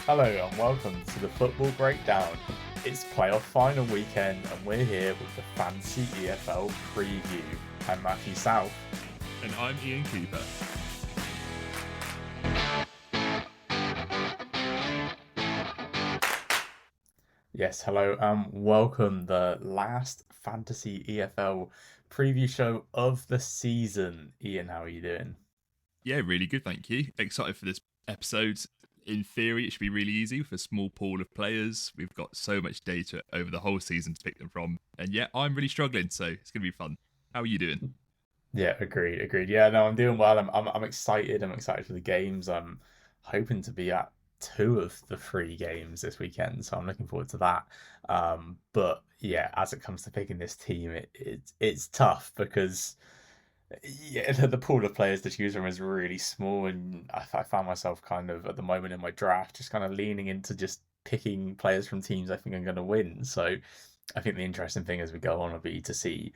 Hello and welcome to the Football Breakdown. It's playoff final weekend and we're here with the Fantasy EFL preview. I'm Matthew South. And I'm Ian Cooper. Yes, hello and welcome the last Fantasy EFL preview show of the season. Ian, how are you doing? Yeah, really good, thank you. Excited for this episode. In theory, it should be really easy with a small pool of players. We've got so much data over the whole season to pick them from. And yeah, I'm really struggling, so it's going to be fun. How are you doing? Yeah, agreed. Yeah, no, I'm doing well. I'm excited. I'm excited for the games. I'm hoping to be at two of the three games this weekend, so I'm looking forward to that. But yeah, as it comes to picking this team, it's tough because yeah, the pool of players to choose from is really small, and I found myself kind of at the moment in my draft just kind of leaning into just picking players from teams I think I'm going to win. So I think the interesting thing as we go on will be to see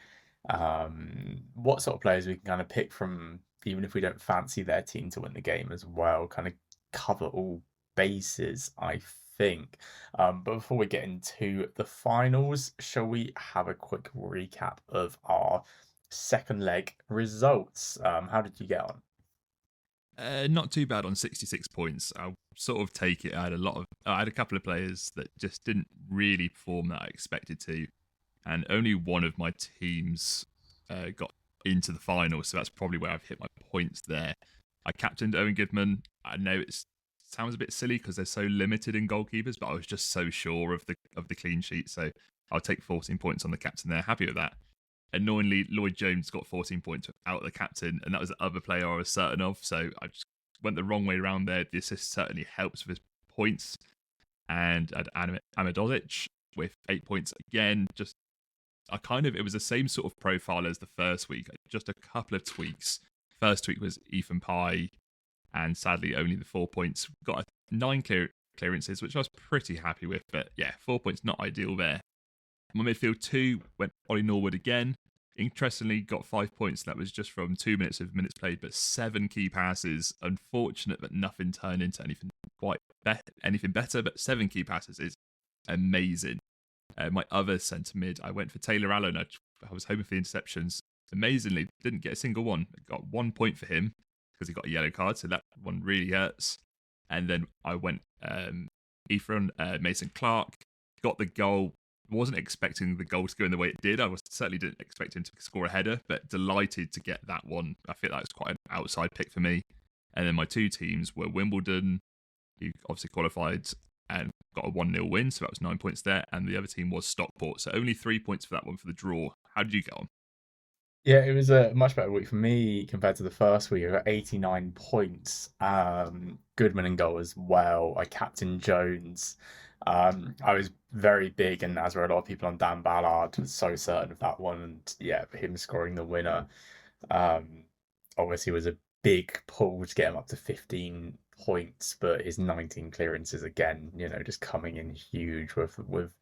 what sort of players we can kind of pick from, even if we don't fancy their team to win the game as well, kind of cover all bases, I think. But before we get into the finals, shall we have a quick recap of our second leg results? How did you get on? Not too bad on 66 points. I'll sort of take it. I had a couple of players that just didn't really perform that I expected to, and only one of my teams got into the final, so that's probably where I've hit my points there. I captained Owen Goodman. I know it sounds a bit silly because they're so limited in goalkeepers, but I was just so sure of the clean sheet, so I'll take 14 points on the captain there. Happy with that. Annoyingly, Lloyd Jones got 14 points without the captain, and that was the other player I was certain of, so I just went the wrong way around there. The assist certainly helps with his points, and I had Amidozic with 8 points again. It was the same sort of profile as the first week, just a couple of tweaks. First tweak was Ethan Pye, and sadly only the 4 points. Got 9 clearances, which I was pretty happy with, but yeah, 4 points not ideal there. My midfield 2 went Ollie Norwood again. Interestingly, got 5 points. That was just from 2 minutes of minutes played, but 7 key passes. Unfortunate that nothing turned into anything better, but 7 key passes is amazing. My other centre mid, I went for Taylor Allen. I was hoping for the interceptions. Amazingly, didn't get a single one. I got 1 point for him because he got a yellow card, so that one really hurts. And then I went Ephron, Mason Clark, got the goal. Wasn't expecting the goal to go in the way it did. Certainly didn't expect him to score a header, but delighted to get that one. I feel that was quite an outside pick for me. And then my two teams were Wimbledon, who obviously qualified and got a 1-0 win, so that was 9 points there. And the other team was Stockport, so only 3 points for that one for the draw. How did you get on? Yeah, it was a much better week for me compared to the first week. I got 89 points. Goodman and goal as well. I captained Jones. I was very big, and as were a lot of people on Dan Ballard, was so certain of that one. And yeah, him scoring the winner, um, obviously was a big pull to get him up to 15 points, but his 19 clearances again, just coming in huge with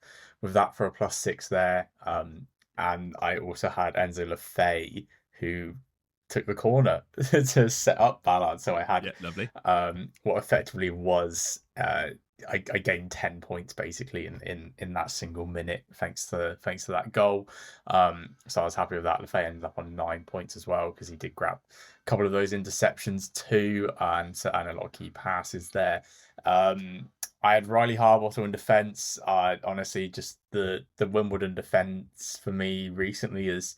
that for a +6 there. And I also had Enzo Lefay, who took the corner to set up Ballard. So I had Yeah, lovely. what effectively was I gained 10 points basically in that single minute thanks to that goal. So I was happy with that. Lefay ended up on 9 points as well because he did grab a couple of those interceptions too, and a lot of key passes there. I had Riley Harbottle in defence. Honestly, just the Wimbledon defence for me recently has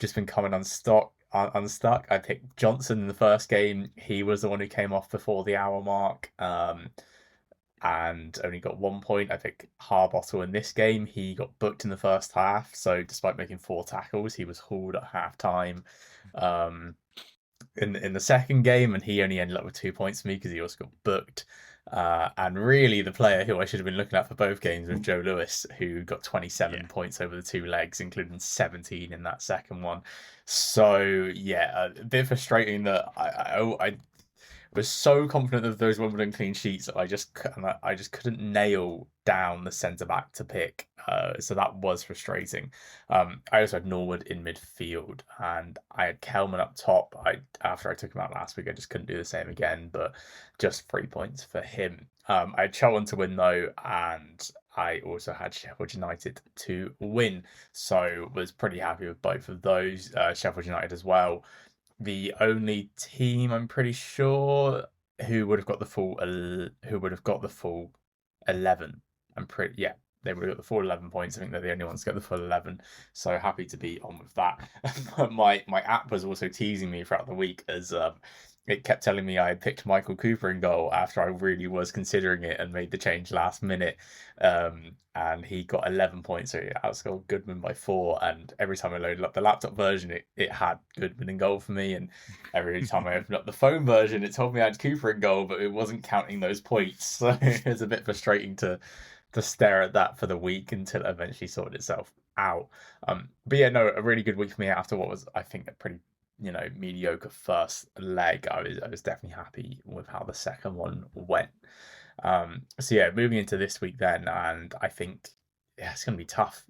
just been coming unstuck. I picked Johnson in the first game. He was the one who came off before the hour mark, and only got 1 point. I picked Harbottle in this game. He got booked in the first half, so despite making 4 tackles, he was hauled at half time. In the second game, and he only ended up with 2 points for me because he also got booked. And really, the player who I should have been looking at for both games was Joe Lewis, who got 27 points over the 2 legs, including 17 in that second one. So yeah, a bit frustrating that I was so confident of those Wimbledon clean sheets that I just couldn't nail down the centre back to pick. So that was frustrating. I also had Norwood in midfield, and I had Kelman up top. After I took him out last week, I just couldn't do the same again. But just 3 points for him. I had Charlton to win though, and I also had Sheffield United to win. So was pretty happy with both of those. Sheffield United as well. The only team I'm pretty sure who would have got the full 11. I'm pretty yeah, they would have got the full 11 points. I think they're the only ones to get the full 11. So happy to be on with that. My app was also teasing me throughout the week as it kept telling me I had picked Michael Cooper in goal after I really was considering it and made the change last minute. And he got 11 points, so he outscored Goodman by 4. And every time I loaded up the laptop version, it had Goodman in goal for me. And every time I opened up the phone version, it told me I had Cooper in goal, but it wasn't counting those points. So it was a bit frustrating to stare at that for the week until it eventually sorted itself out. But yeah, no, a really good week for me after what was, I think, a pretty mediocre first leg. I was definitely happy with how the second one went. So yeah, moving into this week then, and I think yeah, it's going to be tough.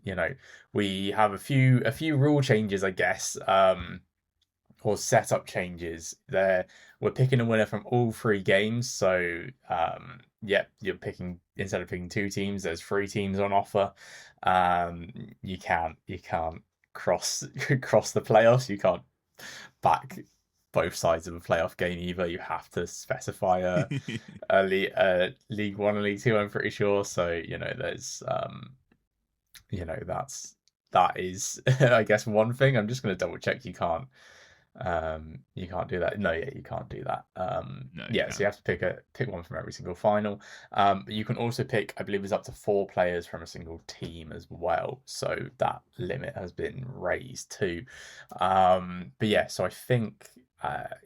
We have a few rule changes, I guess, or setup changes. There, we're picking a winner from all 3 games. So yeah, you're picking instead of picking 2 teams, there's 3 teams on offer. You can't cross the playoffs. You can't back both sides of a playoff game either. You have to specify a League One and League Two, I'm pretty sure. So there's that is I guess one thing. I'm just going to double check. You can't do that. No, yeah, you can't do that. No, you Yeah, can't. so you have to pick one from every single final. But you can also pick, I believe, it's up to 4 players from a single team as well. So that limit has been raised too. But yeah, so I think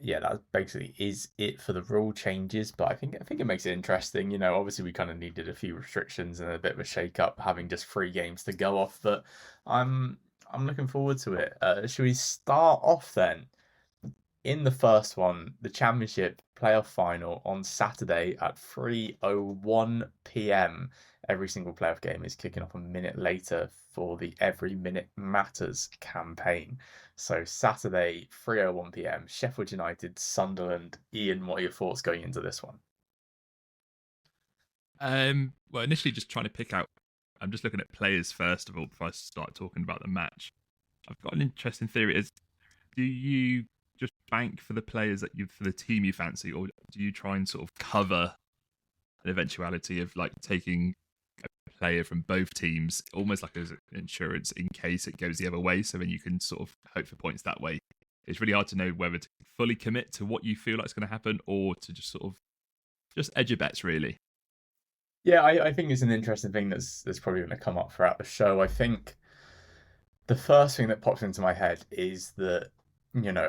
yeah, that basically is it for the rule changes. But I think it makes it interesting. Obviously we kind of needed a few restrictions and a bit of a shake up, having just 3 games to go off. But I'm looking forward to it. Should we start off then? In the first one, the Championship playoff final on Saturday at 3:01 p.m. Every single playoff game is kicking off a minute later for the Every Minute Matters campaign. So Saturday, 3:01 p.m. Sheffield United, Sunderland. Iain, what are your thoughts going into this one? Well, initially just trying to pick out. I'm just looking at players first of all before I start talking about the match. I've got an interesting theory. Do you just bank for the players for the team you fancy, or do you try and sort of cover an eventuality of like taking a player from both teams, almost like as insurance in case it goes the other way? So then you can sort of hope for points that way. It's really hard to know whether to fully commit to what you feel like is going to happen, or to just sort of just edge your bets, really. Yeah, I think it's an interesting thing that's probably going to come up throughout the show. I think the first thing that pops into my head is that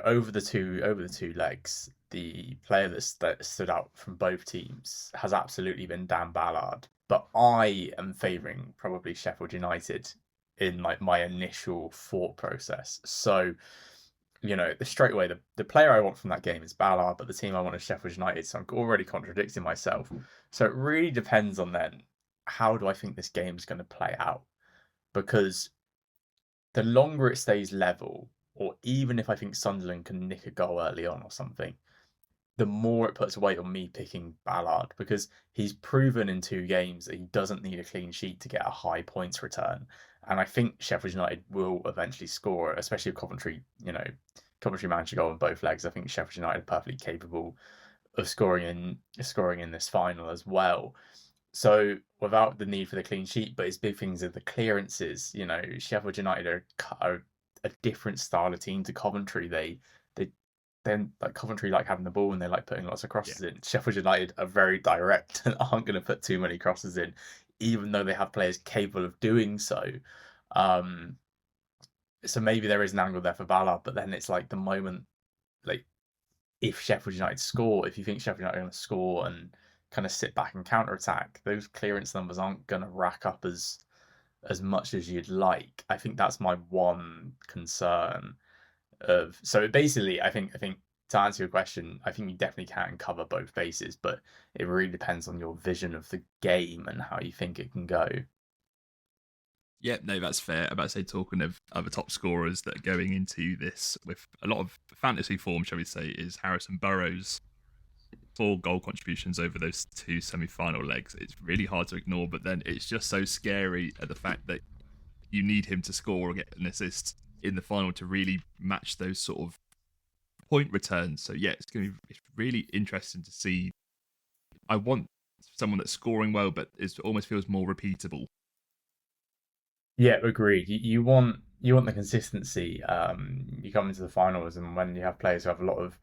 over the two legs, the player that stood out from both teams has absolutely been Dan Ballard. But I am favouring probably Sheffield United in like my initial thought process. So straight away the player I want from that game is Ballard, but the team I want is Sheffield United. So I'm already contradicting myself. So it really depends on then how do I think this game is going to play out, because the longer it stays level, or even if I think Sunderland can nick a goal early on or something, the more it puts weight on me picking Ballard, because he's proven in 2 games that he doesn't need a clean sheet to get a high points return. And I think Sheffield United will eventually score, especially if Coventry managed to go on both legs. I think Sheffield United are perfectly capable of scoring in this final as well. So without the need for the clean sheet, but his big things are the clearances. Sheffield United are a different style of team to Coventry. They then like Coventry like having the ball and they like putting lots of crosses in. Sheffield United are very direct and aren't going to put too many crosses in, even though they have players capable of doing so. Um, so maybe there is an angle there for Ballard, but then it's like the moment, like if Sheffield United score, if you think Sheffield United are going to score and kind of sit back and counter attack, those clearance numbers aren't going to rack up as much as you'd like. I think that's my one concern. So basically, I think to answer your question, I think you definitely can cover both bases, but it really depends on your vision of the game and how you think it can go. Yeah, no, that's fair. I'm about to say, talking of other top scorers that are going into this with a lot of fantasy form, shall we say, is Harrison Burrows. 4 goal contributions over those 2 semi-final legs. It's really hard to ignore, but then it's just so scary at the fact that you need him to score or get an assist in the final to really match those sort of point returns. So yeah, it's really interesting to see. I want someone that's scoring well, but it almost feels more repeatable. Yeah, agreed. You want the consistency. You come into the finals, and when you have players who have a lot of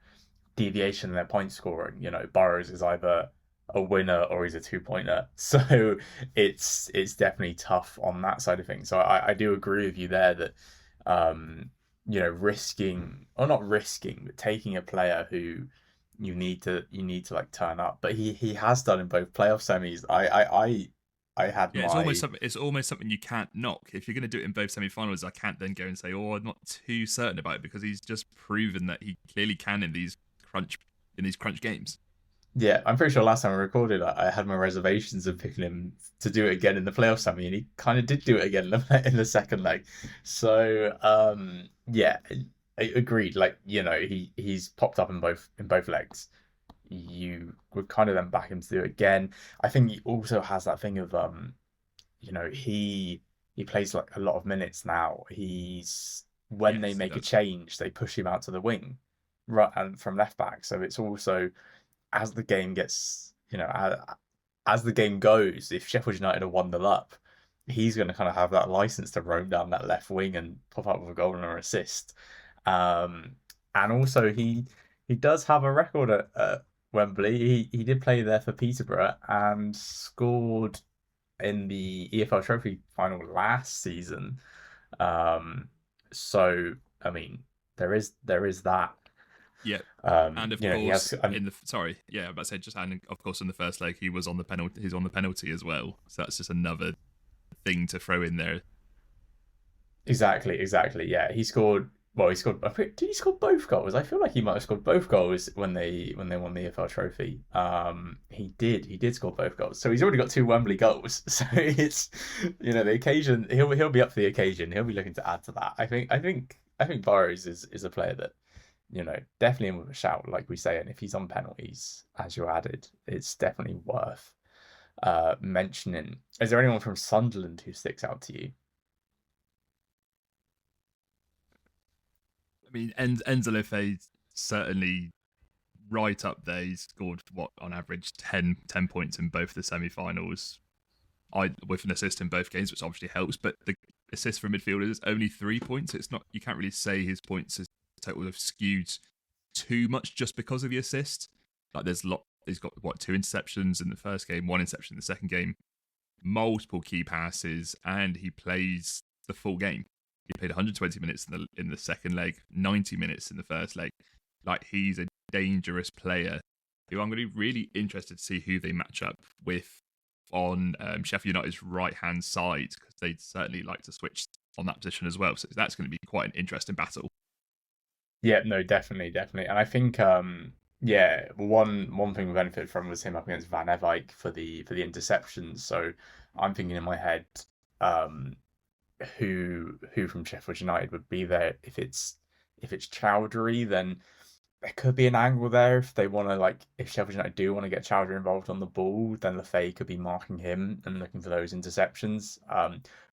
deviation in their point scoring, Burrows is either a winner or he's a two-pointer. So it's definitely tough on that side of things. So I do agree with you there that um, risking or not risking, but taking a player who you need to like turn up. But he has done in both playoff semis. I had Yeah, it's almost my something. It's almost something you can't knock. If you're going to do it in both semi-finals, I can't then go and say, "Oh, I'm not too certain about it," because he's just proven that he clearly can in these crunch games. Yeah, I'm pretty sure last time I recorded, I had my reservations of picking him to do it again in the playoff semi, and he kind of did do it again in the second leg. So, yeah, I agreed. Like, he's popped up in both legs. You would kind of then back him to do it again. I think he also has that thing of he plays like a lot of minutes now. He's when they Yes, he make a does. change, they push him out to the wing, right, and from left back. So it's also as the game gets, as the game goes, if Sheffield United are 1-0 up, he's going to kind of have that license to roam down that left wing and pop up with a goal and an assist. Um, and also he does have a record at Wembley. He did play there for Peterborough and scored in the EFL Trophy final last season. Um, so I mean, there is that. Yeah, and of He course has. in the sorry, yeah, but I said just and of course in the first leg he was on the penalty. He's on the penalty as well, so that's just another thing to throw in there. Exactly, exactly. Yeah, he scored. Well, he scored. Did he score both goals? I feel like he might have scored both goals when they won the EFL Trophy. He did. He did score both goals. So he's already got 2 Wembley goals. So it's the occasion. He'll be up for the occasion. He'll be looking to add to that. I think Burrows is a player that definitely in with a shout, like we say. And if he's on penalties, as you added, it's definitely worth mentioning. Is there anyone from Sunderland who sticks out to you? I mean, Enzo Lefebvre certainly right up there. He scored what on average 10 points in both the semi-finals. With an assist in both games, which obviously helps. But the assist for midfielders is only 3 points. It's not, you can't really say his points as total have skewed too much just because of the assist. Like he's got what 2 interceptions in the first game, 1 interception in the second game, multiple key passes, and he plays the full game. He played 120 minutes in the second leg, 90 minutes in the first leg. Like he's a dangerous player who I'm going to be really interested to see who they match up with on Sheffield United's right hand side because they'd certainly like to switch on that position as well. So that's going to be quite an interesting battle. Yeah, no, definitely, definitely. And I think yeah, one thing we benefited from was him up against Van Evijk for the interceptions. So I'm thinking in my head, um who from Sheffield United would be there if it's Chowdhury, then there could be an angle there if they want to if Sheffield United do want to get Chowdhury involved on the ball, then Lefay could be marking him and looking for those interceptions.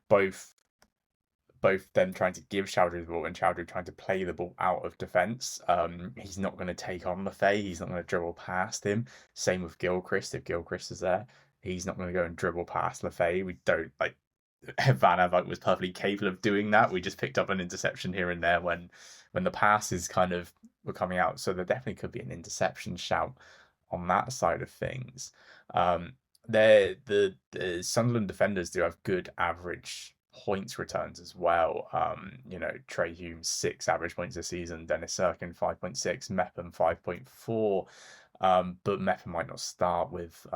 Both both them trying to give Chowdhury the ball and Chowdhury trying to play the ball out of defence. He's not going to take on Lefay. He's not going to dribble past him. Same with Gilchrist. If Gilchrist is there, he's not going to go and dribble past Lefay. We don't like Van Avak was perfectly capable of doing that. We just picked up an interception here and there when the passes kind of were coming out. So there definitely could be an interception shout on that side of things. The Sunderland defenders do have good average points returns as well. Trey Humes 6 average points this season, Dennis Sirkin 5.6, Mepham 5.4. But Mepham might not start with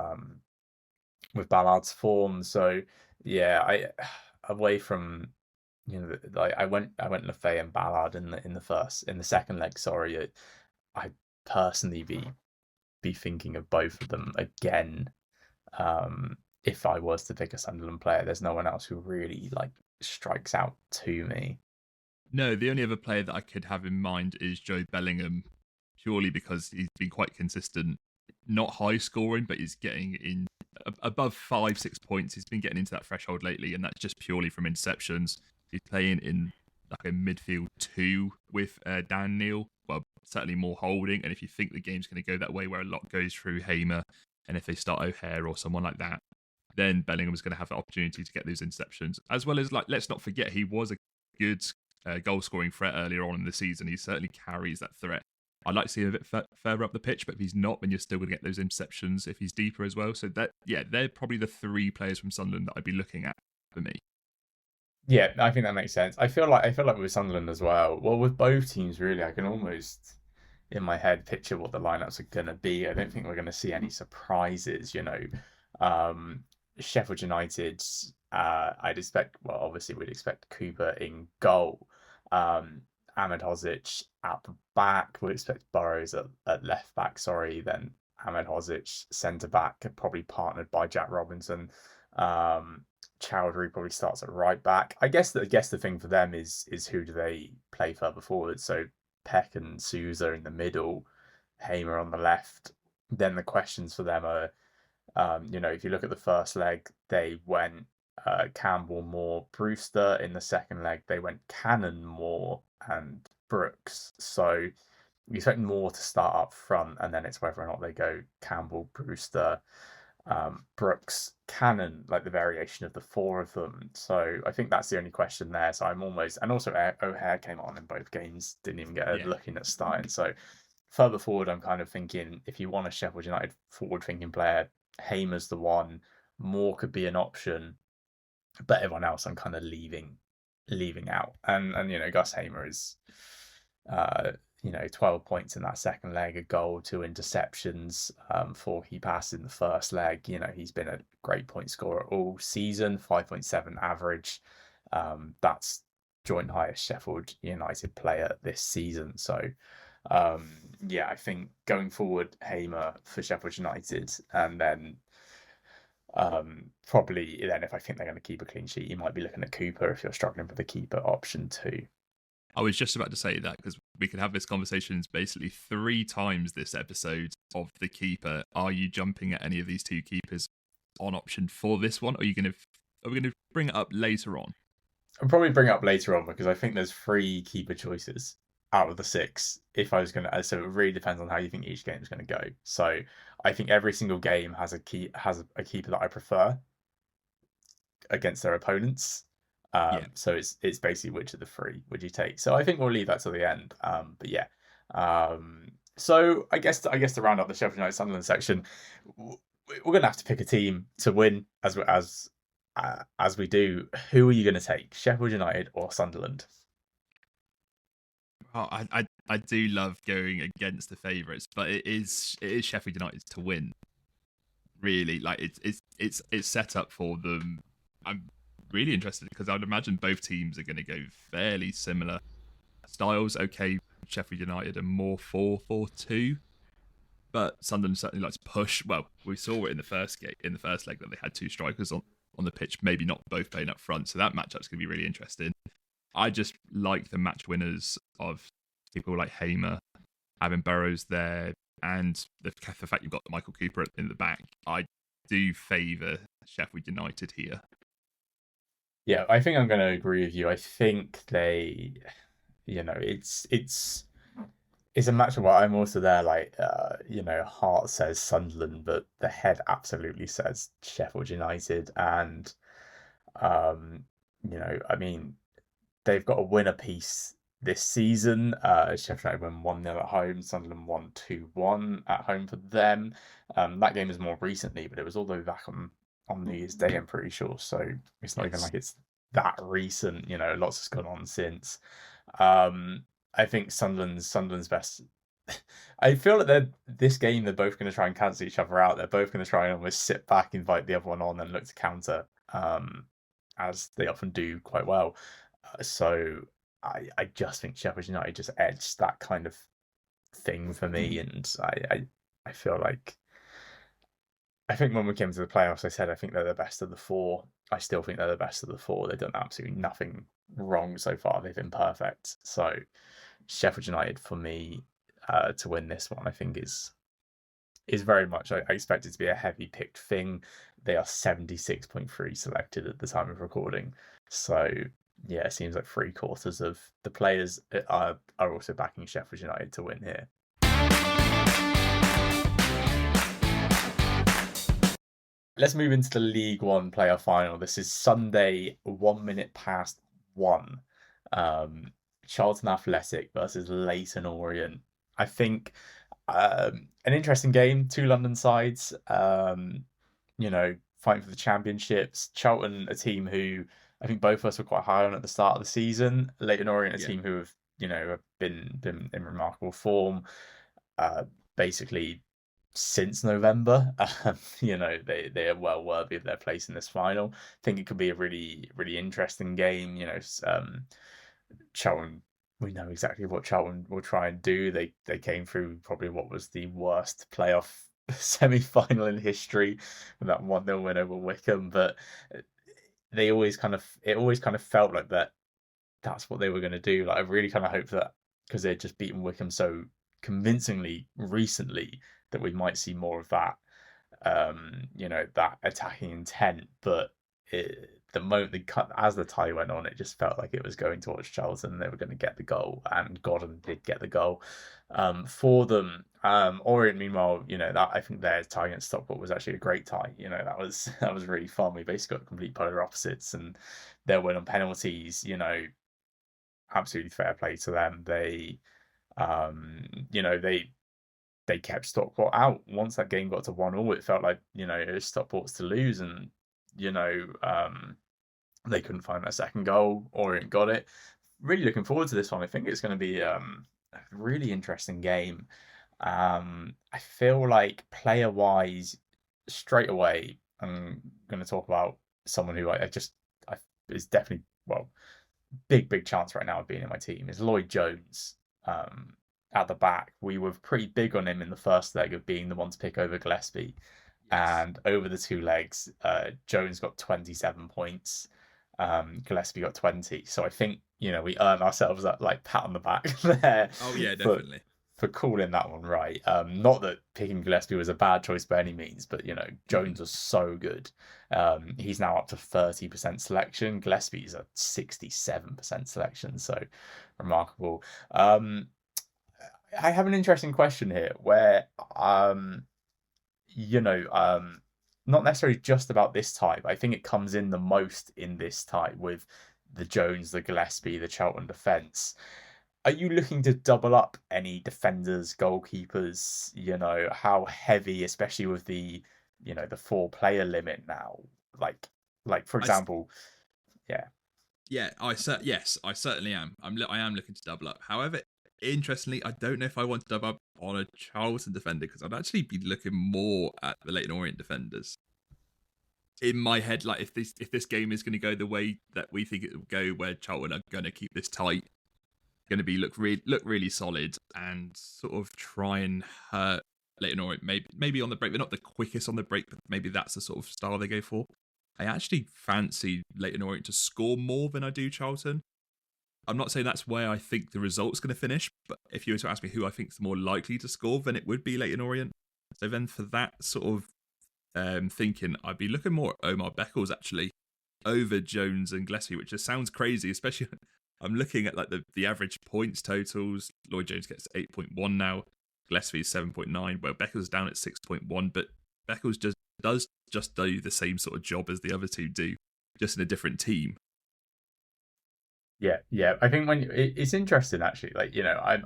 Ballard's form. So yeah, I away from like I went Lefay and Ballard in the second leg. Sorry, I personally be thinking of both of them again. If I was to pick a Sunderland player, there's no one else who really like strikes out to me. No, the only other player that I could have in mind is Joe Bellingham, purely because he's been quite consistent. Not high scoring, but he's getting in above 5-6 points. He's been getting into that threshold lately, and that's just purely from interceptions. He's playing in like a midfield two with Dan Neil. Well, certainly more holding. And if you think the game's going to go that way, where a lot goes through Hamer, and if they start O'Hare or someone like that, then Bellingham is going to have the opportunity to get those interceptions. As well as, like, let's not forget, he was a good goal scoring threat earlier on in the season. He certainly carries that threat. I'd like to see him a bit further up the pitch, but if he's not, then you're still going to get those interceptions if he's deeper as well. So that, yeah, they're probably the three players from Sunderland that I'd be looking at for me. Yeah, I think that makes sense. I feel like with Sunderland as well. Well, with both teams really, I can almost in my head picture what the lineups are gonna be. I don't think we're gonna see any surprises, you know. Um, Sheffield United, I'd expect. Well, obviously we'd expect Cooper in goal. Um, Ahmed Hozic at the back. We expect Burrows at left back. Sorry, then Ahmed Hozic centre back, probably partnered by Jack Robinson. Um, Chowdhury probably starts at right back. I guess the thing for them is who do they play further forward? So Peck and Souza in the middle, Hamer on the left. Then the questions for them are, if you look at the first leg, they went Campbell, Moore, Brewster. In the second leg, they went Cannon, Moore, and Brooks. So you expect Moore to start up front, and then it's whether or not they go Campbell, Brewster, Brooks, Cannon, like the variation of the four of them. So I think that's the only question there. So I'm almost, and also O'Hare came on in both games, didn't even get a Yeah. look in at starting. So further forward, I'm kind of thinking if you want a Sheffield United forward-thinking player, Hamer's the one. Moore could be an option, but everyone else I'm kind of leaving out. And Gus Hamer is uh 12 points in that second leg, a goal, two interceptions, 4 key passes in the first leg. He's been a great point scorer all season, 5.7 average. That's joint highest Sheffield United player this season. So yeah, I think going forward, Hamer for Sheffield United, and then probably then if I think they're going to keep a clean sheet, you might be looking at Cooper if you're struggling for the keeper option too. I was just about to say that because we could have this conversation basically 3 times this episode of the keeper. Are you jumping at any of these two keepers on option for this one? Or are we gonna bring it up later on? I'll probably bring it up later on because I think there's 3 keeper choices out of the 6. If I was gonna, so it really depends on how you think each game is going to go. So I think every single game has a keeper that I prefer against their opponents. Yeah. So it's basically which of the 3 would you take. So I think we'll leave that to the end. But yeah. So I guess to round up the Sheffield United Sunderland section, we're gonna have to pick a team to win as we do. Who are you going to take, Sheffield United or Sunderland? Oh, I do love going against the favourites, but it is Sheffield United to win. Really, like it's set up for them. I'm really interested because I'd imagine both teams are going to go fairly similar styles. Okay, Sheffield United are more 4-4-2, but Sunderland certainly likes to push. Well, we saw it in the first game, in the first leg, that they had 2 strikers on the pitch, maybe not both playing up front. So that matchup's going to be really interesting. I just like the match winners of people like Hamer, having Burrows there, and the fact you've got Michael Cooper in the back. I do favour Sheffield United here. Yeah, I think I'm going to agree with you. I think it's a match where I'm also there. Like, heart says Sunderland, but the head absolutely says Sheffield United, and um, I mean, they've got a winner piece this season. Sheffield United won 1-0 at home. Sunderland won 2-1 at home for them. That game is more recently, but it was all the way back on New Year's Day, I'm pretty sure. So it's not even Yes. like it's that recent. Lots has gone on since. I think Sunderland's best. I feel like this game they're both going to try and cancel each other out. They're both going to try and almost sit back, invite the other one on, and look to counter, as they often do quite well. So I just think Sheffield United just edged that kind of thing for me, and I feel like I think when we came to the playoffs, I said I think they're the best of the four. I still think they're the best of the four. They've done absolutely nothing wrong so far. They've been perfect. So Sheffield United for me to win this one, I think is very much. I expect it to be a heavy picked thing. They are 76.3 selected at the time of recording. So yeah, it seems like three quarters of the players are also backing Sheffield United to win here. Let's move into the League One playoff final. This is Sunday, 1 minute past one. Um, Charlton Athletic versus Leyton Orient. I think an interesting game. Two London sides, fighting for the championships. Charlton, a team who I think both of us were quite high on at the start of the season. Leyton Orient, a Yeah. team who have been in remarkable form. Basically since November. They are well worthy of their place in this final. I think it could be a really really interesting game. Charlton. We know exactly what Charlton will try and do. They came through probably what was the worst playoff semi-final in history with that 1-0 win over Wickham, but they always kind of it always kind of felt like that's what they were going to do. Like I really kind of hope that because they'd just beaten Wickham so convincingly recently that we might see more of that, that attacking intent. But the moment they cut as the tie went on, it just felt like it was going towards Charlton. They were going to get the goal, and Godden did get the goal for them. Orient, meanwhile, that I think their tie against Stockport was actually a great tie. That was really fun. We basically got complete polar opposites, and their win on penalties. Absolutely fair play to them. They kept Stockport out. Once that game got to 1-1, it felt like, it was Stockport's to lose, and, you know, um, they couldn't find that second goal. Orient got it. Really looking forward to this one. I think it's going to be a really interesting game. I feel like player wise, straight away, I'm going to talk about someone who I is definitely, well, big chance right now of being in my team is Lloyd Jones. At the back, we were pretty big on him in the first leg of being the one to pick over Gillespie, Yes. and over the two legs, Jones got 27 points, Gillespie got 20. So I think we earn ourselves that like pat on the back there Oh yeah, for definitely. for calling that one right. Not that picking Gillespie was a bad choice by any means, but Mm. Jones was so good. He's now up to 30% selection. Gillespie's at 67% selection, so remarkable. I have an interesting question here where you know, not necessarily just about this type. I think it comes in the most in this type with the Jones, the Gillespie, the Charlton defence. Are you looking to double up any defenders, goalkeepers? How heavy, especially with the four-player limit now? Like, like for I example, yeah, Yeah, yes, I certainly am. I am looking to double up. However, interestingly, I don't know if I want to double up on a Charlton defender because I'd actually be looking more at the Leyton Orient defenders. In my head, like if this game is going to go the way that we think it will go, where Charlton are going to keep this tight, going to be look really solid and sort of try and hurt Leyton Orient maybe on the break. They're not the quickest on the break, but maybe that's the sort of style they go for. I actually fancy Leyton Orient to score more than I do Charlton. I'm not saying that's where I think the result's going to finish, but if you were to ask me who I think is more likely to score, then it would be Leyton Orient. So then for that sort of thinking, I'd be looking more at Omar Beckles actually over Jones and Gillespie, which just sounds crazy, especially I'm looking at like the average points totals. Lloyd Jones gets 8.1 now, Gillespie is 7.9. Well, Beckles is down at 6.1, but Beckles does just do the same sort of job as the other two do, just in a different team. yeah, yeah. I think it's interesting actually. Like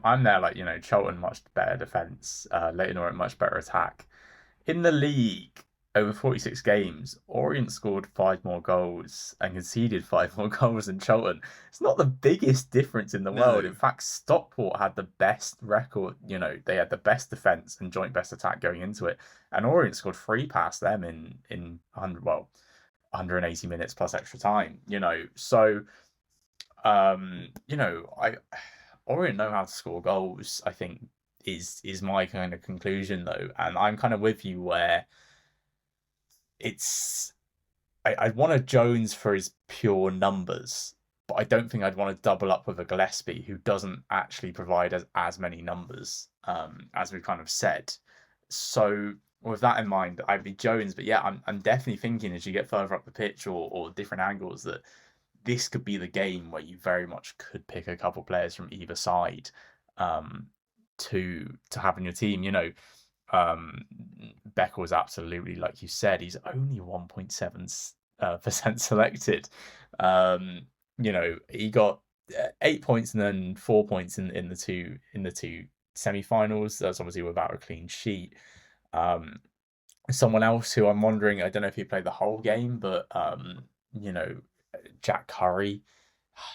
I'm there. Like Charlton much better defense, Leyton Orient much better attack. In the league, over 46 games, Orient scored five more goals and conceded five more goals than Charlton. It's not the biggest difference in the world. In No. fact, Stockport had the best record. They had the best defense and joint best attack going into it, and Orient scored three past them in 180 minutes plus extra time. So I Orient know how to score goals. I think is my kind of conclusion though, and I'm kind of with you where it's I'd want a Jones for his pure numbers, but I don't think I'd want to double up with a Gillespie who doesn't actually provide as many numbers, as we've kind of said. So with that in mind, I'd be Jones. But yeah, I'm definitely thinking as you get further up the pitch or different angles that this could be the game where you very much could pick a couple players from either side, um, to have in your team. Um, Becker was absolutely, like you said, he's only 1.7 percent selected. Um, he got 8 points and then 4 points in the two semi-finals. That's obviously without a clean sheet. Um, Someone else who I'm wondering, I don't know if he played the whole game, but you know, Jack Curry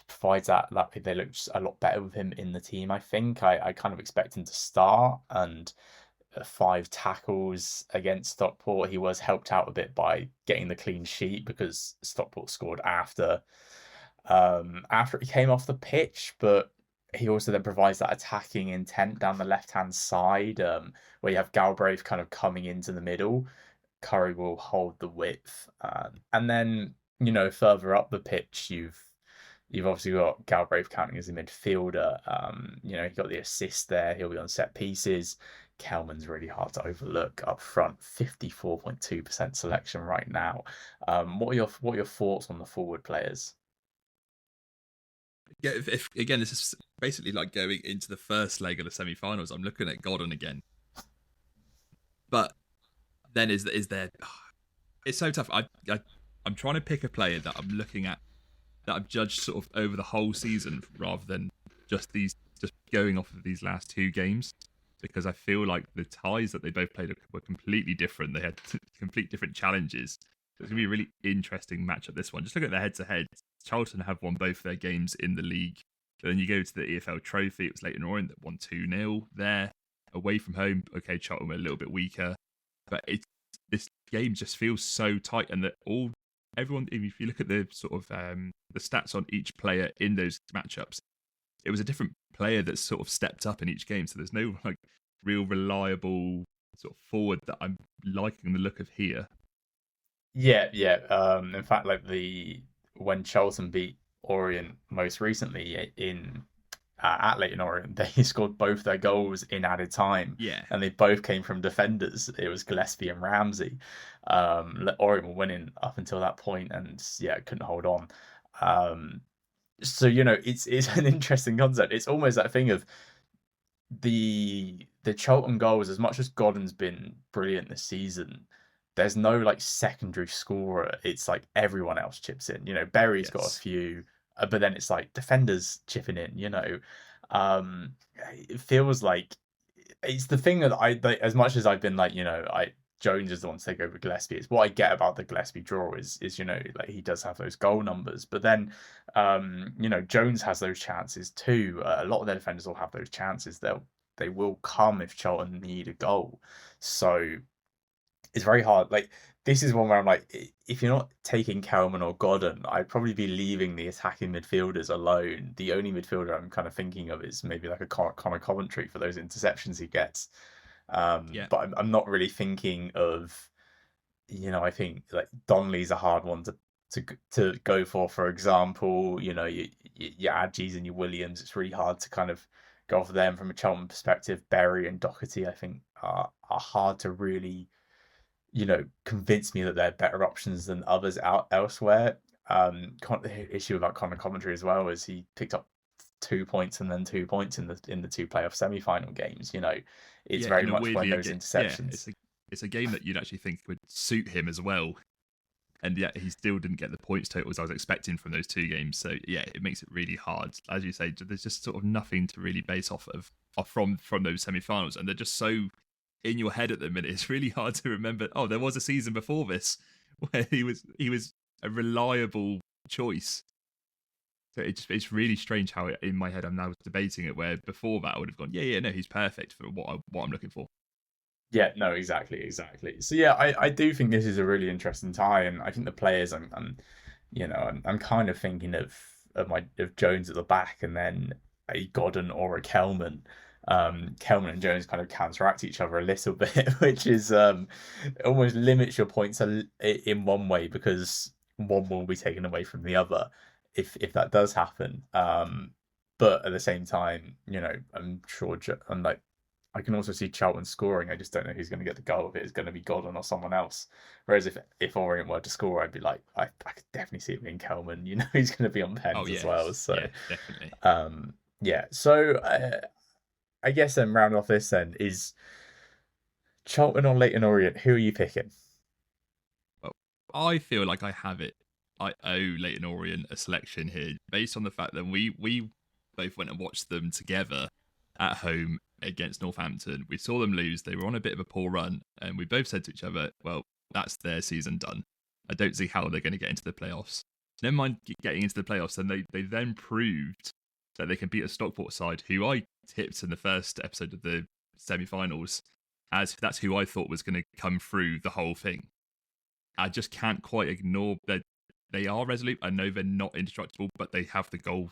provides that they look a lot better with him in the team. I think I kind of expect him to start, and 5 tackles against Stockport. He was helped out a bit by getting the clean sheet because Stockport scored after he came off the pitch, but he also then provides that attacking intent down the left hand side, where you have Galbraith kind of coming into the middle. Curry will hold the width, and then further up the pitch, you've obviously got Galbraith counting as a midfielder. He got the assist there. He'll be on set pieces. Kelman's really hard to overlook up front. 54.2% selection right now. What are your thoughts on the forward players? Yeah, if again, this is basically like going into the first leg of the semi-finals. I'm looking at Godden again, but then is there? It's so tough. I'm trying to pick a player that I'm looking at that I've judged sort of over the whole season rather than just going off of these last 2 games, because I feel like the ties that they both played were completely different. They had complete different challenges. So it's going to be a really interesting matchup, this one. Just look at the head-to-head. Charlton have won both their games in the league. But then you go to the EFL Trophy. It was Leyton Orient that won 2-0 there. Away from home, okay, Charlton were a little bit weaker. But this game just feels so tight, and that everyone, if you look at the sort of the stats on each player in those matchups, it was a different player that sort of stepped up in each game. So there's no like real reliable sort of forward that I'm liking the look of here. Yeah, yeah. In fact, like when Charlton beat Orient most recently at Leyton Orient, they scored both their goals in added time, Yeah. and they both came from defenders. It was Gillespie and Ramsey. Orient were winning up until that point, and yeah, couldn't hold on. So it's an interesting concept. It's almost that thing of the Charlton goals. As much as Godden's been brilliant this season, there's no like secondary scorer. It's like everyone else chips in. Berry's got a few, but then it's like defenders chipping in. Um, it feels like it's the thing that as much as I've been like, Jones is the one to take over Gillespie. It's what I get about the Gillespie draw is like he does have those goal numbers, but then Jones has those chances too. A lot of their defenders will have those chances. They will come if Charlton need a goal. So it's very hard. Like this is one where I'm like, if you're not taking Kelman or Godden, I'd probably be leaving the attacking midfielders alone. The only midfielder I'm kind of thinking of is maybe like a Connor Coventry for those interceptions he gets. Yeah. But I'm not really thinking of, I think like Donnelly's a hard one to go for. For example, your Adjies and your Williams. It's really hard to kind of go for them from a Cheltenham perspective. Berry and Doherty, I think, are hard to really, convince me that they're better options than others out elsewhere. The issue about Connor Coventry as well is he picked up 2 points and then 2 points in the two playoff semi-final games. It's very much when those interceptions. Yeah, it's a game that you'd actually think would suit him as well, and yet he still didn't get the points totals I was expecting from those 2 games. So yeah, it makes it really hard. As you say, there's just sort of nothing to really base off from those semi-finals, and they're just so in your head at the minute. It's really hard to remember. Oh, there was a season before this where he was a reliable choice. So it's really strange how in my head I'm now debating it, where before that I would have gone, yeah, no, he's perfect for what I'm looking for. Yeah, no, exactly. So yeah, I do think this is a really interesting tie, and I think the players I'm kind of thinking of Jones at the back, and then a Godden or a Kelman. Kelman and Jones kind of counteract each other a little bit, which is almost limits your points in one way because one will be taken away from the other if that does happen. But at the same time, I'm sure I'm like I can also see Charlton scoring. I just don't know who's going to get the goal. If it's going to be Godwin or someone else. Whereas if Orient were to score, I'd be like, I could definitely see it being Kelman. He's going to be on Oh pens as well. yes, So, yeah, definitely. yeah. So I guess then round off this then is Charlton or Leighton Orient. Who are you picking? Well, I feel like I have it. I owe Leighton Orient a selection here, based on the fact that we both went and watched them together at home against Northampton. We saw them lose. They were on a bit of a poor run, and we both said to each other, "Well, that's their season done. I don't see how they're going to get into the playoffs." Never mind getting into the playoffs, and they then proved that they can beat a Stockport side who I tipped in the first episode of the semi-finals as that's who I thought was going to come through the whole thing. I just can't quite ignore that they are resolute. I know they're not indestructible, but they have the goal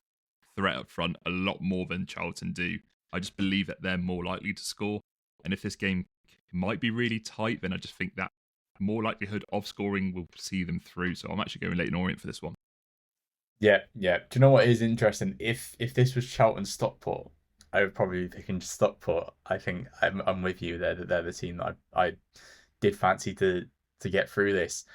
threat up front a lot more than Charlton do. I just believe that they're more likely to score. And if this game might be really tight, then I just think that more likelihood of scoring will see them through. So I'm actually going Leighton Orient for this one. Yeah, yeah. Do you know what is interesting? If this was Charlton Stockport, I would probably be picking Stockport. I think I'm with you there that they're the team that I did fancy to get through this.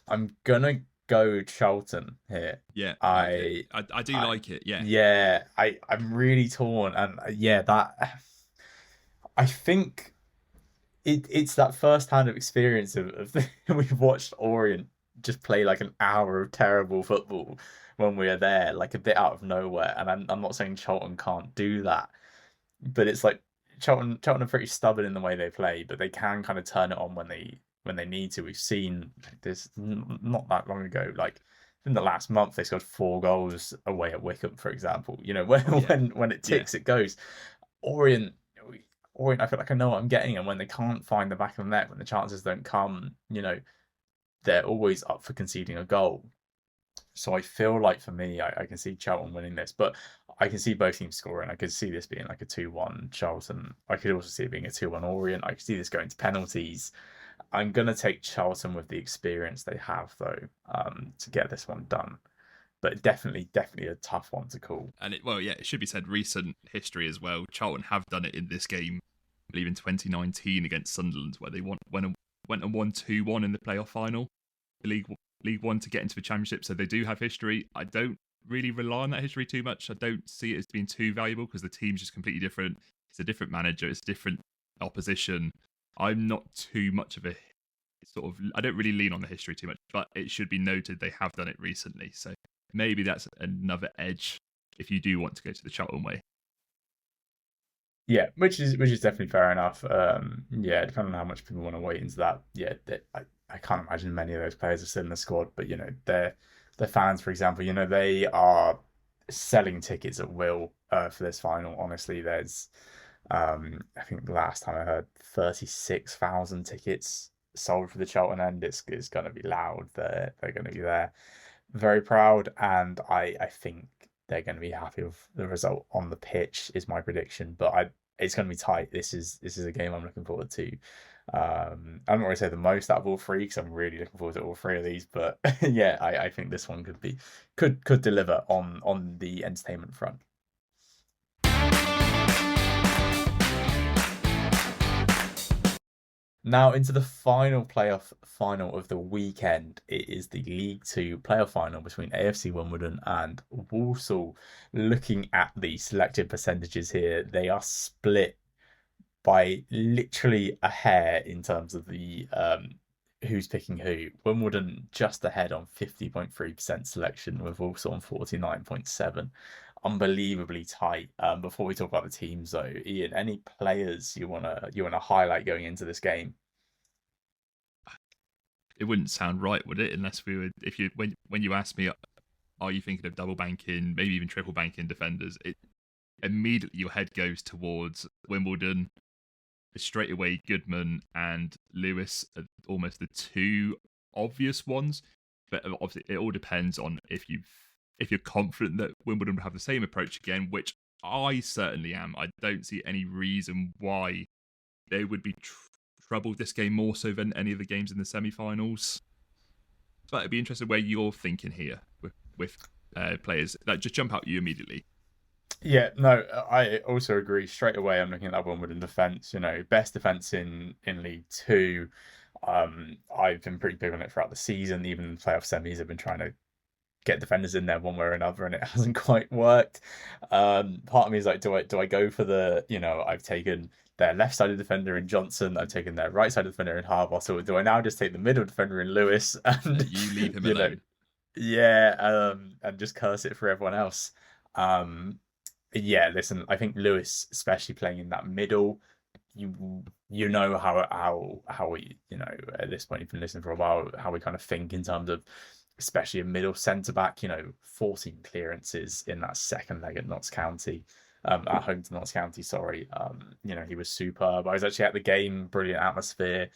I'm gonna go Charlton here. Yeah, okay. I I do I like it, yeah. yeah, I'm really torn and yeah, that I think it's that first hand of experience of we've watched Orient just play like an hour of terrible football when we are there, like a bit out of nowhere. And I'm not saying Charlton can't do that, but it's like Charlton are pretty stubborn in the way they play, but they can kind of turn it on when they need to. We've seen this not that long ago, like in the last month, they scored 4 goals away at Wickham, for example. When Oh yeah. when it Yeah. ticks, it goes. Orient, Orient, I feel like I know what I'm getting, and when they can't find the back of the net, when the chances don't come, they're always up for conceding a goal. So I feel like for me, I can see Charlton winning this, but I can see both teams scoring. I could see this being like a 2-1 Charlton. I could also see it being a 2-1 Orient. I could see this going to penalties. I'm going to take Charlton with the experience they have, though, to get this one done. But definitely a tough one to call. And it should be said, recent history as well. Charlton have done it in this game, I believe in 2019 against Sunderland, where they went and won 2-1 in the playoff final, the League One, to get into the Championship. So they do have history. I don't really rely on that history too much. I don't see it as being too valuable because the team's just completely different. It's a different manager. It's different opposition. I'm not too much of a I don't really lean on the history too much, but it should be noted they have done it recently. So maybe that's another edge if you do want to go to the Charlton way. Yeah, which is definitely fair enough. Yeah, depending on how much people want to wait into that. Yeah, I can't imagine many of those players are still in the squad, but their fans, for example, they are selling tickets at will for this final. Honestly, there's I think the last time I heard 36,000 tickets sold for the Charlton end. It's going to be loud. They're going to be there, very proud, and I think they're going to be happy with the result on the pitch. Is my prediction, but it's going to be tight. This is a game I'm looking forward to. I'm not going to say the most out of all three because I'm really looking forward to all three of these, but yeah, I think this one could deliver on the entertainment front. Now into the final playoff final of the weekend. It is the League Two playoff final between AFC Wimbledon and Walsall. Looking at the selected percentages here, they are split by literally a hair in terms of the who's picking who. Wimbledon just ahead on 50.3% selection with Walsall on 49.7. Unbelievably tight. Before we talk about the teams though, Ian, any players you wanna highlight going into this game? It wouldn't sound right, would it? Unless we would, if you when you ask me, are you thinking of double banking, maybe even triple banking defenders? It immediately your head goes towards Wimbledon. Straight away, Goodman and Lewis are almost the two obvious ones. But obviously, it all depends on if you're confident that Wimbledon will have the same approach again, which I certainly am. I don't see any reason why they would be troubled this game more so than any of the games in the semi-finals. But it'd be interesting where you're thinking here with players that just jump out at you immediately. Yeah, no, I also agree. Straight away, I'm looking at that one with the defense. Best defense in League Two. I've been pretty big on it throughout the season. Even in the playoff semis, I've been trying to get defenders in there one way or another, and it hasn't quite worked. Part of me is like, do I go for I've taken their left-sided defender in Johnson, I've taken their right-sided defender in Harbottle. Do I now just take the middle defender in Lewis and You leave him you know, alone. yeah, and just curse it for everyone else? Um, yeah, listen, I think Lewis, especially playing in that middle, you know how we at this point you've been listening for a while, how we kind of think in terms of especially a middle centre back. 14 clearances in that second leg at Notts County, at home to Notts County. Sorry, he was superb. I was actually at the game, brilliant atmosphere.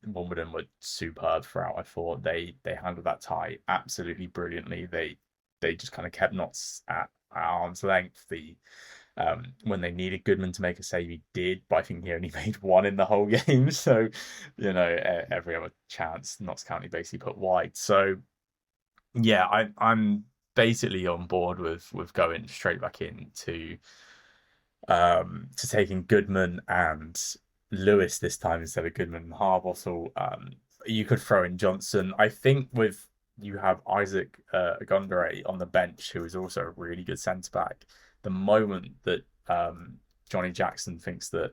Wimbledon were superb throughout. I thought they handled that tie absolutely brilliantly. They just kind of kept Notts at arm's length. When they needed Goodman to make a save, he did, but I think he only made one in the whole game. So, every other chance, Notts County basically put wide. So, yeah, I'm basically on board with going straight back into to taking Goodman and Lewis this time instead of Goodman and Harbottle. You could throw in Johnson. I think with you have Isaac Gondare on the bench, who is also a really good centre back. The moment that Johnny Jackson thinks that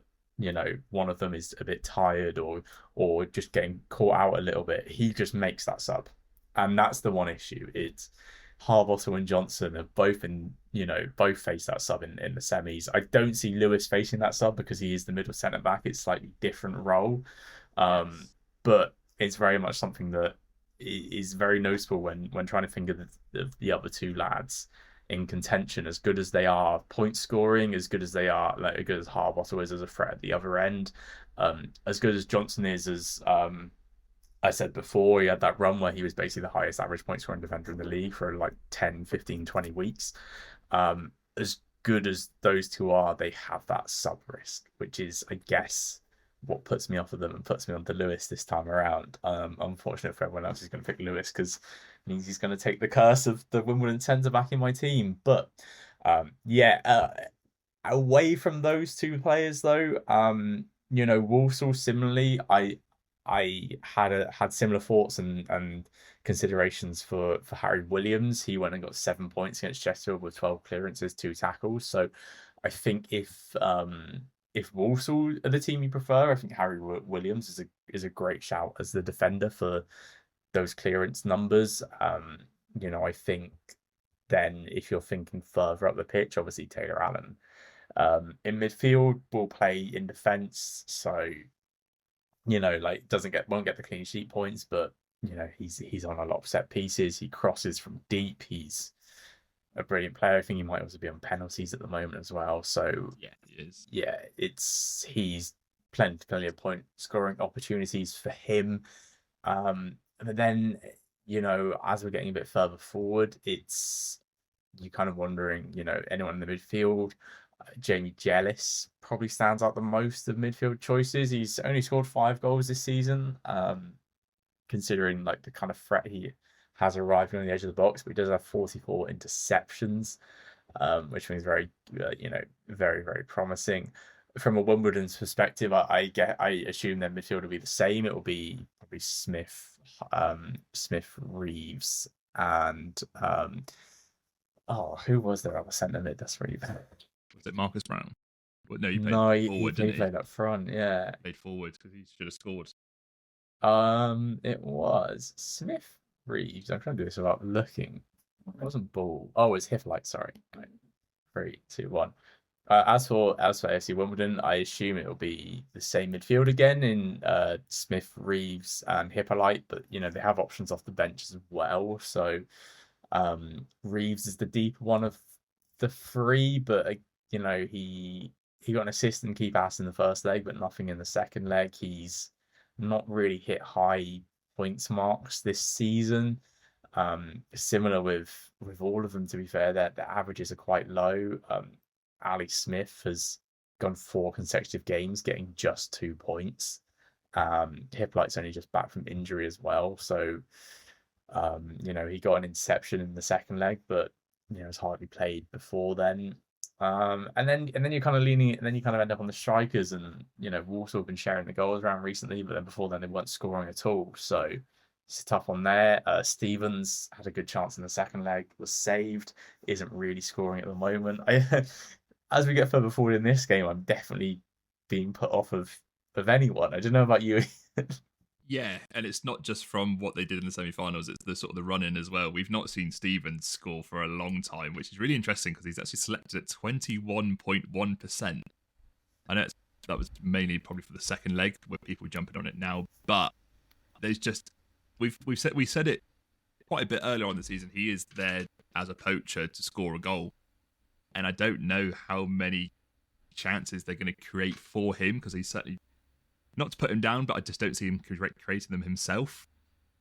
one of them is a bit tired or just getting caught out a little bit, he just makes that sub, and that's the one issue. It's Harbottle and Johnson have both faced that sub in the semis. I don't see Lewis facing that sub because he is the middle centre back. It's slightly different role, Yes. but it's very much something that is very noticeable when trying to think of the other two lads in contention. As good as they are point scoring, as good as they are, like as good as Harbottle is as a threat at the other end, as good as Johnson is as I said before, he had that run where he was basically the highest average point scoring defender in the league for like 10, 15, 20 weeks. As good as those two are, they have that sub risk, which is, I guess, what puts me off of them and puts me on to Lewis this time around. Unfortunate for everyone else who's going to pick Lewis because it means he's going to take the curse of the Wimbledon centre back in my team. But yeah, away from those two players though, Walsall similarly, I had similar thoughts and considerations for Harry Williams. He went and got 7 points against Sheffield with 12 clearances, 2 tackles. So I think if Walsall are the team you prefer, I think Harry Williams is a great shout as the defender for those clearance numbers. I think then if you're thinking further up the pitch, obviously Taylor Allen. In midfield, will play in defence, so like won't get the clean sheet points, but he's on a lot of set pieces. He crosses from deep. He's a brilliant player. I think he might also be on penalties at the moment as well. So Yeah, he is. yeah, he's plenty of point scoring opportunities for him. But then as we're getting a bit further forward, it's you kind of wondering, anyone in the midfield. Jamie Jellis probably stands out the most of midfield choices. He's only scored 5 goals this season, considering like the kind of threat he has arriving on the edge of the box. But he does have 44 interceptions, which means very, very promising. From a Wimbledon's perspective, I assume their midfield will be the same. It will be probably Smith, Reeves, and who was their other centre mid? That's really bad. Was it Marcus Brown? Well, no, he played No, he forward, didn't he? played up front. Yeah. Played forward because he should have scored. It was Smith Reeves. I'm trying to do this without looking. It wasn't Ball. Oh, it's Hippolyte. Sorry. Right. 3, 2, 1. As for AFC Wimbledon, I assume it will be the same midfield again in Smith, Reeves, and Hippolyte. But they have options off the bench as well. So Reeves is the deeper one of the three, but he got an assist and key pass in the first leg, but nothing in the second leg. He's not really hit high points marks this season. Similar with all of them, to be fair, their averages are quite low. Ali Smith has gone 4 consecutive games getting just 2 points. Hippolyte's only just back from injury as well, so he got an interception in the second leg, but it's hardly played before then. And then you're kind of leaning, and then you kind of end up on the strikers, and Walsall have been sharing the goals around recently, but then before then they weren't scoring at all. So it's a tough one there. Stevens had a good chance in the second leg, was saved, isn't really scoring at the moment. As we get further forward in this game, I'm definitely being put off of anyone. I don't know about you. Yeah, and it's not just from what they did in the semi-finals; it's the sort of the run-in as well. We've not seen Stevens score for a long time, which is really interesting because he's actually selected at 21.1%. I know that was mainly probably for the second leg, where people are jumping on it now, but there's just we said it quite a bit earlier on the season. He is there as a poacher to score a goal, and I don't know how many chances they're going to create for him because he's certainly not to put him down, but I just don't see him creating them himself.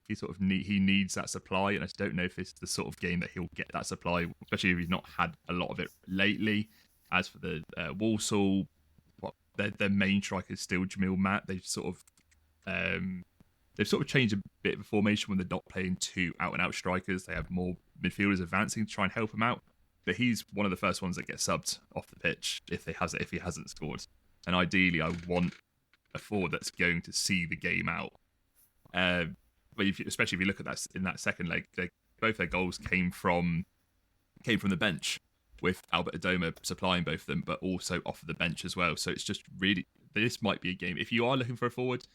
He needs that supply, and I just don't know if it's the sort of game that he'll get that supply, especially if he's not had a lot of it lately. As for the Walsall, their main striker is still Jamil Matt. They've sort of changed a bit of the formation when they're not playing 2 out-and-out strikers. They have more midfielders advancing to try and help him out. But he's one of the first ones that gets subbed off the pitch if he hasn't scored. And ideally, I want a forward that's going to see the game out. But especially if you look at that in that second leg, both their goals came from the bench, with Albert Adoma supplying both of them, but also off of the bench as well. So it's just really, this might be a game. If you are looking for a forward,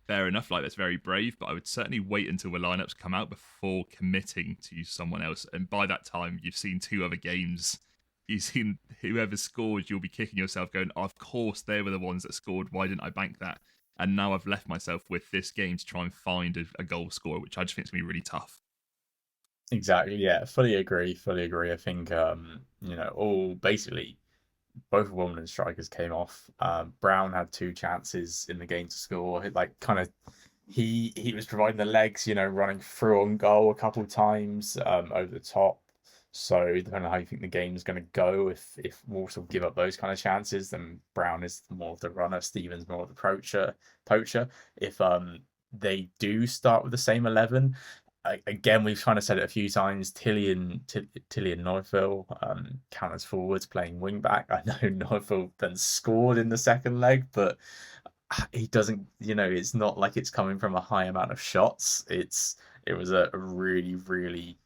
fair enough, that's very brave, but I would certainly wait until the lineups come out before committing to someone else. And by that time, you've seen 2 other games. You've seen whoever scored, you'll be kicking yourself going, of course, they were the ones that scored. Why didn't I bank that? And now I've left myself with this game to try and find a goal scorer, which I just think is going to be really tough. Exactly. Yeah. Fully agree. Fully agree. I think all basically both Wimbledon strikers came off. Brown had 2 chances in the game to score. Like kind of he was providing the legs, running through on goal a couple of times over the top. So depending on how you think the game's going to go, if Walsall give up those kind of chances, then Brown is more of the runner, Stevens more of the poacher. If they do start with the same 11, again, we've kind of said it a few times. Tilly and Neufville count as forwards playing wing back. I know Neufville then scored in the second leg, but he doesn't. It's not like it's coming from a high amount of shots. It was a really really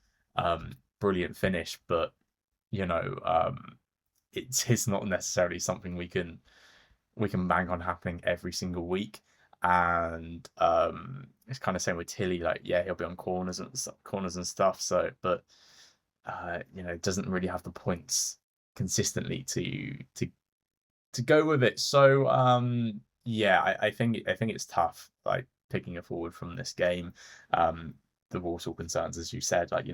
brilliant finish, but it's not necessarily something we can bank on happening every single week. And it's kind of same with Tilly, like yeah, he'll be on corners and stuff. So, but doesn't really have the points consistently to go with it. So yeah, I think it's tough, like picking a forward from this game. The Walsall concerns, as you said, like you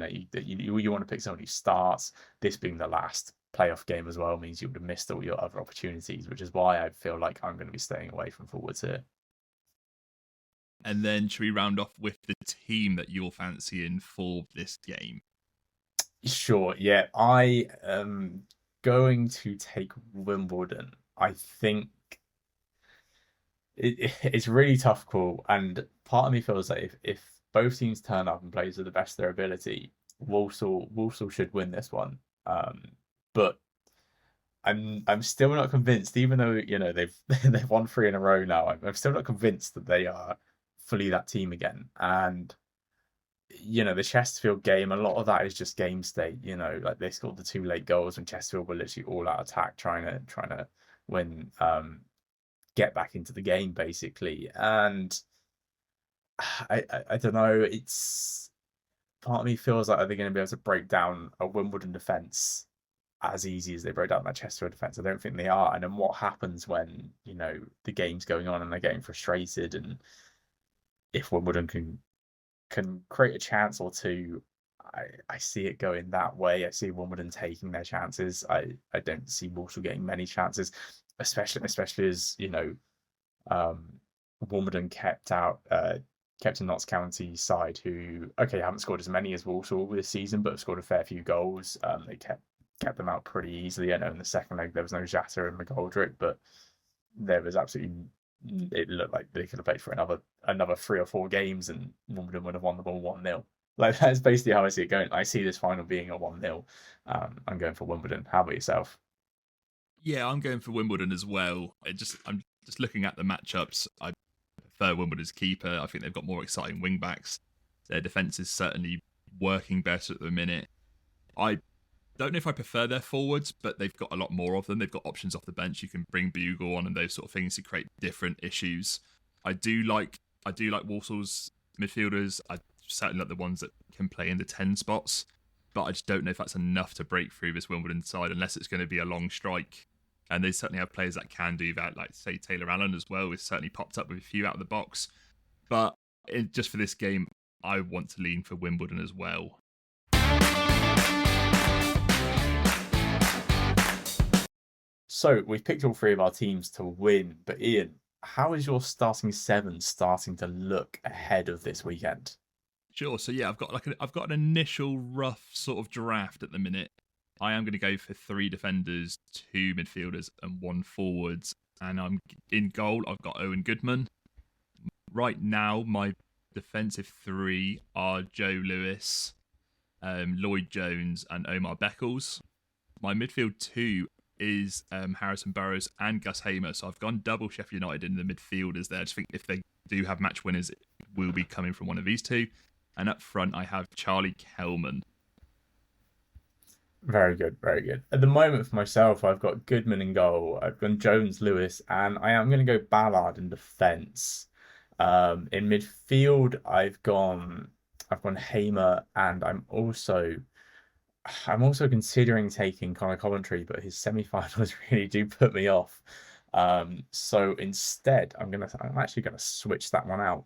want to pick someone who starts. This being the last playoff game as well means you would have missed all your other opportunities, which is why I feel like I'm going to be staying away from forwards here. And then should we round off with the team that you're fancying for this game? Sure, yeah. I am going to take Wimbledon. I think it's a really tough call, and part of me feels like if both teams turn up and play to the best of their ability, Walsall should win this one. But I'm still not convinced, even though they've won 3 in a row now. I'm still not convinced that they are fully that team again. And the Chesterfield game, a lot of that is just game state. Like they scored the 2 late goals, and Chesterfield were literally all out attack, trying to win, get back into the game basically. And I don't know. It's part of me feels like, are they going to be able to break down a Wimbledon defense as easy as they broke down that Chesterfield defense? I don't think they are. And then what happens when the game's going on and they're getting frustrated, and if Wimbledon can create a chance or two, I see it going that way. I see Wimbledon taking their chances. I don't see Walsall getting many chances, especially as Wimbledon kept a Notts County side who haven't scored as many as Walsall this season, but have scored a fair few goals. They kept kept them out pretty easily. I know in the second leg there was no Jata and McGoldrick, but there was absolutely it looked like they could have played for another 3 or 4 games and Wimbledon would have won the ball 1-0. Like that's basically how I see it going. I see this final being a 1-0. I'm going for Wimbledon. How about yourself? Yeah, I'm going for Wimbledon as well. I'm just looking at the matchups. I prefer Wimbledon's keeper. I think they've got more exciting wing backs. Their defense is certainly working better at the minute. I don't know if I prefer their forwards, but they've got a lot more of them. They've got options off the bench. You can bring Bugle on and those sort of things to create different issues. I do like Walsall's midfielders. I certainly like the ones that can play in the 10 spots, but I just don't know if that's enough to break through this Wimbledon side unless it's going to be a long strike. And they certainly have players that can do that, like say Taylor Allen as well. It's certainly popped up with a few out of the box. But just for this game, I want to lean for Wimbledon as well. So we've picked all three of our teams to win, but Ian, how is your starting seven starting to look ahead of this weekend? Sure. So yeah, I've got an initial rough sort of draft at the minute. I am going to go for 3 defenders, 2 midfielders, and 1 forwards. And I'm in goal. I've got Owen Goodman. Right now, my defensive 3 are Joe Lewis, Lloyd Jones, and Omar Beckles. My midfield 2 is Harrison Burrows and Gus Hamer. So I've gone double Sheffield United in the midfielders there. I just think if they do have match winners, it will be coming from one of these 2. And up front, I have Charlie Kellman. Very good, very good. At the moment for myself, I've got Goodman in goal. I've gone Jones, Lewis, and I am going to go Ballard in defence. In midfield, I've gone Hamer, and I'm also considering taking Connor Coventry, but his semi-finals really do put me off. So instead, I'm actually gonna switch that one out.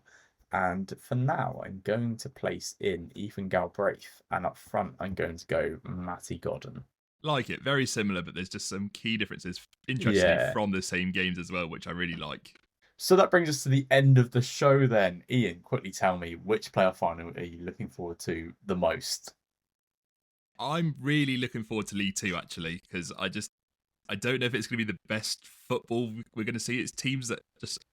And for now, I'm going to place in Ethan Galbraith, and up front, I'm going to go Matty Godden. Like it, very similar, but there's just some key differences, interestingly, Yeah. from the same games as well, which I really like. So that brings us to the end of the show then. Ian, quickly tell me, which playoff final are you looking forward to the most? I'm really looking forward to League Two actually, because I don't know if it's going to be the best football we're going to see. It's teams that just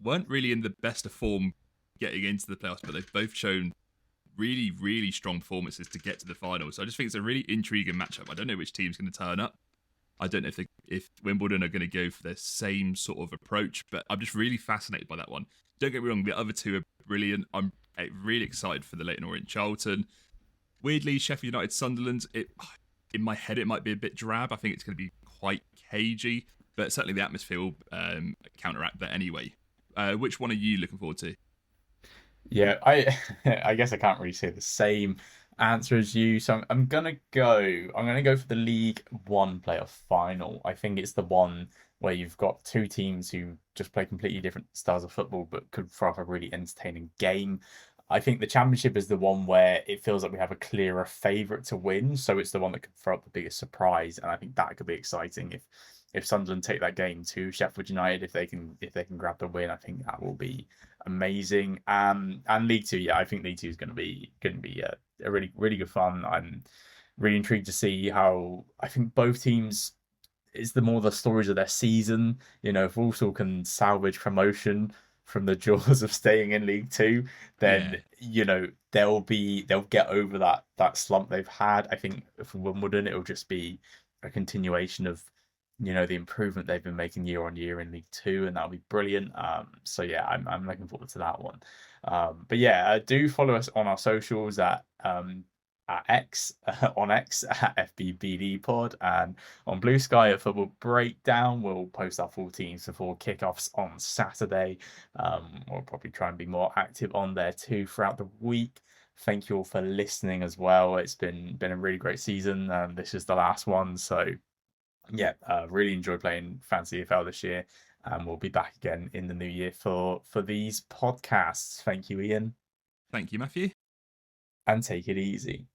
weren't really in the best of form getting into the playoffs, but they've both shown really, really strong performances to get to the final. So I just think it's a really intriguing matchup. I don't know which team's going to turn up. I don't know if Wimbledon are going to go for their same sort of approach, but I'm just really fascinated by that one. Don't get me wrong, the other 2 are brilliant. I'm really excited for the Leyton Orient Charlton. Weirdly, Sheffield United Sunderland, in my head, it might be a bit drab. I think it's going to be quite cagey, but certainly the atmosphere will counteract that anyway. Which one are you looking forward to? Yeah, I I guess I can't really say the same answer as you. So I'm gonna go for the League One playoff final. I think it's the one where you've got 2 teams who just play completely different styles of football but could throw up a really entertaining game. I think the championship is the one where it feels like we have a clearer favourite to win, so it's the one that could throw up the biggest surprise, and I think that could be exciting if Sunderland take that game to Sheffield United, if they can grab the win, I think that will be amazing. And League Two, yeah, I think League Two is going to be a really really good fun. I'm really intrigued to see how I think both teams is the more the stories of their season. If Walsall can salvage promotion from the jaws of staying in League Two, then Yeah, they'll get over that slump they've had. I think for Wimbledon, it'll just be a continuation of the improvement they've been making year on year in League Two, and that'll be brilliant. So yeah, I'm looking forward to that one. But yeah, do follow us on our socials at X on X at FBBD Pod, and on Blue Sky at Football Breakdown. We'll post our full teams before kickoffs on Saturday. We'll probably try and be more active on there too throughout the week. Thank you all for listening as well. It's been a really great season. This is the last one, so yeah, really enjoyed playing Fantasy EFL this year, and we'll be back again in the new year for these podcasts. Thank you, Ian, thank you, Matthew. and take it easy.